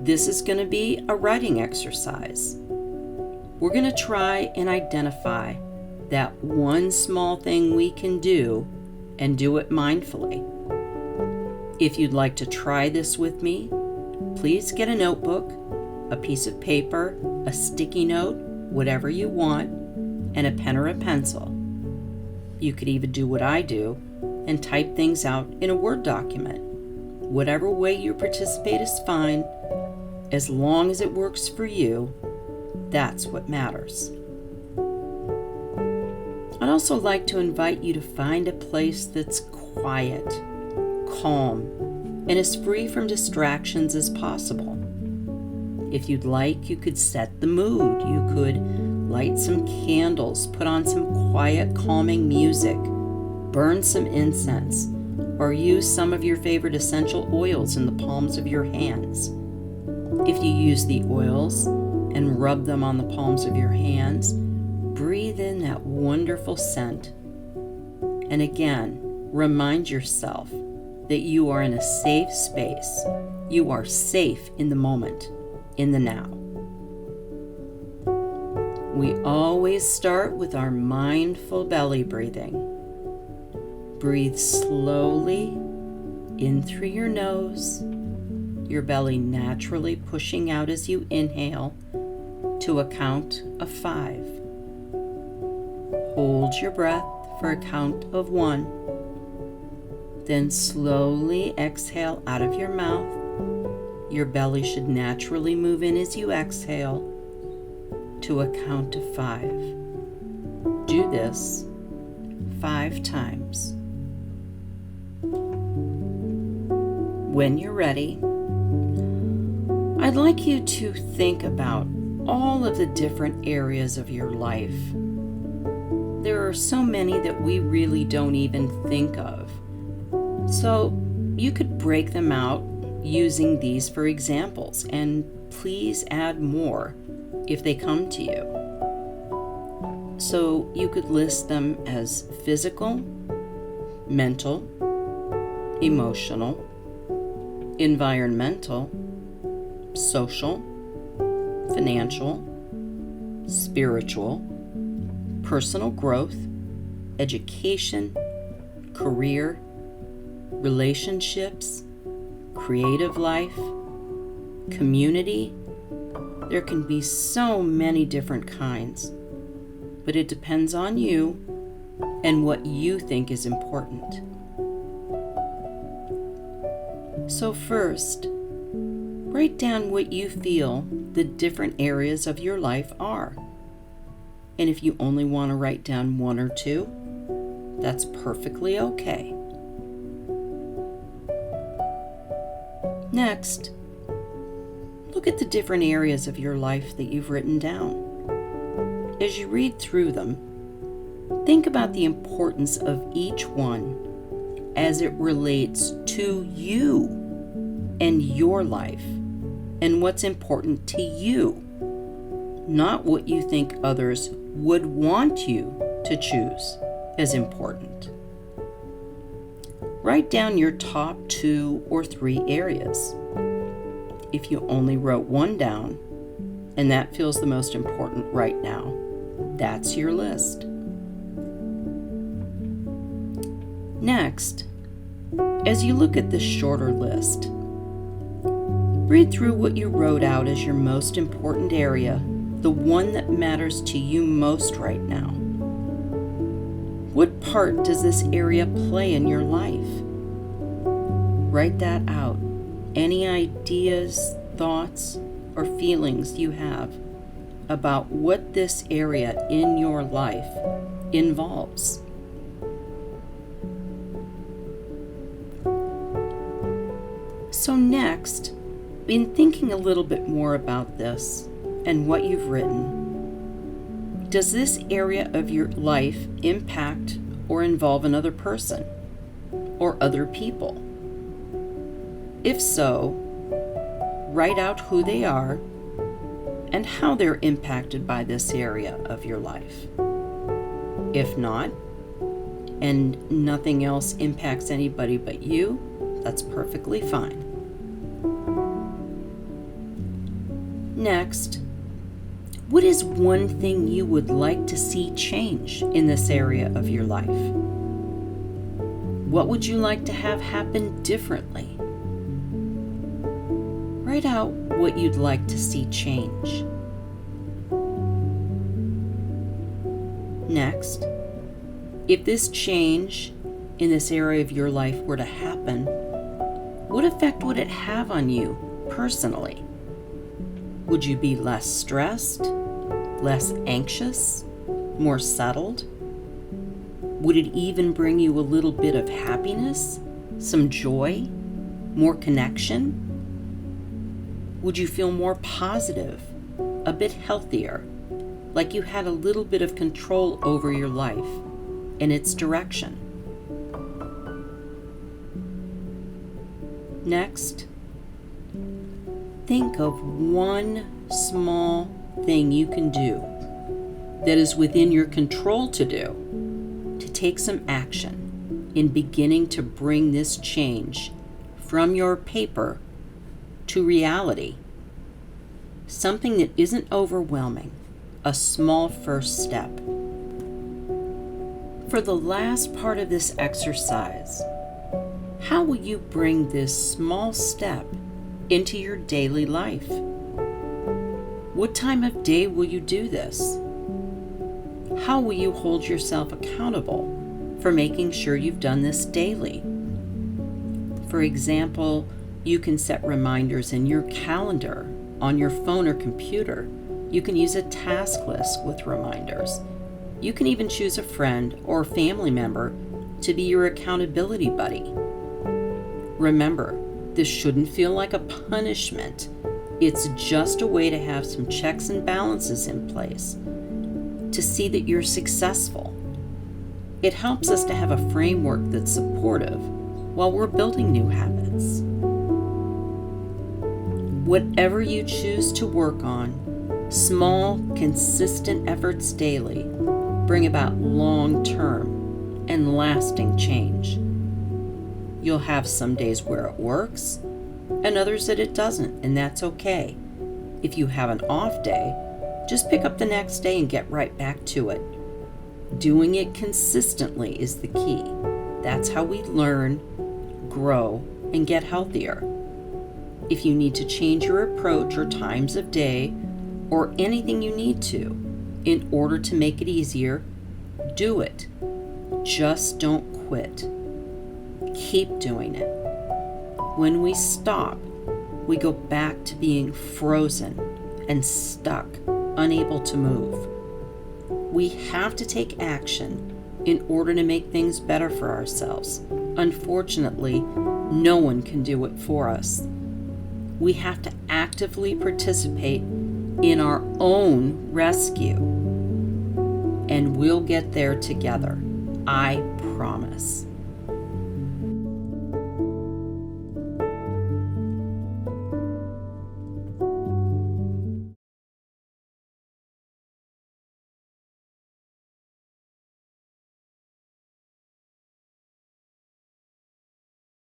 This is going to be a writing exercise. We're going to try and identify that one small thing we can do and do it mindfully. If you'd like to try this with me, please get a notebook, a piece of paper, a sticky note, whatever you want, and a pen or a pencil. You could even do what I do and type things out in a Word document. Whatever way you participate is fine, as long as it works for you. That's what matters. I'd also like to invite you to find a place that's quiet, calm, and as free from distractions as possible. If you'd like, you could set the mood. You could light some candles, put on some quiet, calming music, burn some incense, or use some of your favorite essential oils in the palms of your hands. If you use the oils and rub them on the palms of your hands, breathe in that wonderful scent. And again, remind yourself that you are in a safe space. You are safe in the moment, in the now. We always start with our mindful belly breathing. Breathe slowly in through your nose, your belly naturally pushing out as you inhale to a count of 5. Hold your breath for a count of 1. Then slowly exhale out of your mouth. Your belly should naturally move in as you exhale to a count of 5. Do this 5 times. When you're ready, I'd like you to think about all of the different areas of your life. There are so many that we really don't even think of. So you could break them out using these for examples, and please add more if they come to you. So you could list them as physical, mental, emotional, environmental, social, financial, spiritual, personal growth, education, career, relationships, creative life, community. There can be so many different kinds, but it depends on you and what you think is important. So first, write down what you feel the different areas of your life are. And if you only want to write down 1 or 2, that's perfectly okay. Next, look at the different areas of your life that you've written down. As you read through them, think about the importance of each one as it relates to you and your life and what's important to you, not what you think others would want you to choose as important. Write down your top 2 or 3 areas. If you only wrote 1 down, and that feels the most important right now, that's your list. Next, as you look at this shorter list, read through what you wrote out as your most important area, the one that matters to you most right now. What part does this area play in your life? Write that out. Any ideas, thoughts, or feelings you have about what this area in your life involves. So next, in thinking a little bit more about this and what you've written, does this area of your life impact or involve another person or other people? If so, write out who they are and how they're impacted by this area of your life. If not, and nothing else impacts anybody but you, that's perfectly fine. Next, what is one thing you would like to see change in this area of your life? What would you like to have happen differently? Write out what you'd like to see change. Next, if this change in this area of your life were to happen, what effect would it have on you personally? Would you be less stressed, less anxious, more settled? Would it even bring you a little bit of happiness, some joy, more connection? Would you feel more positive, a bit healthier, like you had a little bit of control over your life and its direction? Next, think of one small thing you can do that is within your control to do to take some action in beginning to bring this change from your paper to reality. Something that isn't overwhelming, a small first step. For the last part of this exercise, how will you bring this small step into your daily life? What time of day will you do this? How will you hold yourself accountable for making sure you've done this daily? For example, you can set reminders in your calendar, on your phone or computer. You can use a task list with reminders. You can even choose a friend or family member to be your accountability buddy. Remember, this shouldn't feel like a punishment. It's just a way to have some checks and balances in place to see that you're successful. It helps us to have a framework that's supportive while we're building new habits. Whatever you choose to work on, small, consistent efforts daily bring about long-term and lasting change. You'll have some days where it works and others that it doesn't, and that's okay. If you have an off day, just pick up the next day and get right back to it. Doing it consistently is the key. That's how we learn, grow, and get healthier. If you need to change your approach or times of day or anything you need to in order to make it easier, do it. Just don't quit. Keep doing it. When we stop, we go back to being frozen and stuck, unable to move. We have to take action in order to make things better for ourselves. Unfortunately, no one can do it for us. We have to actively participate in our own rescue, and we'll get there together. I promise.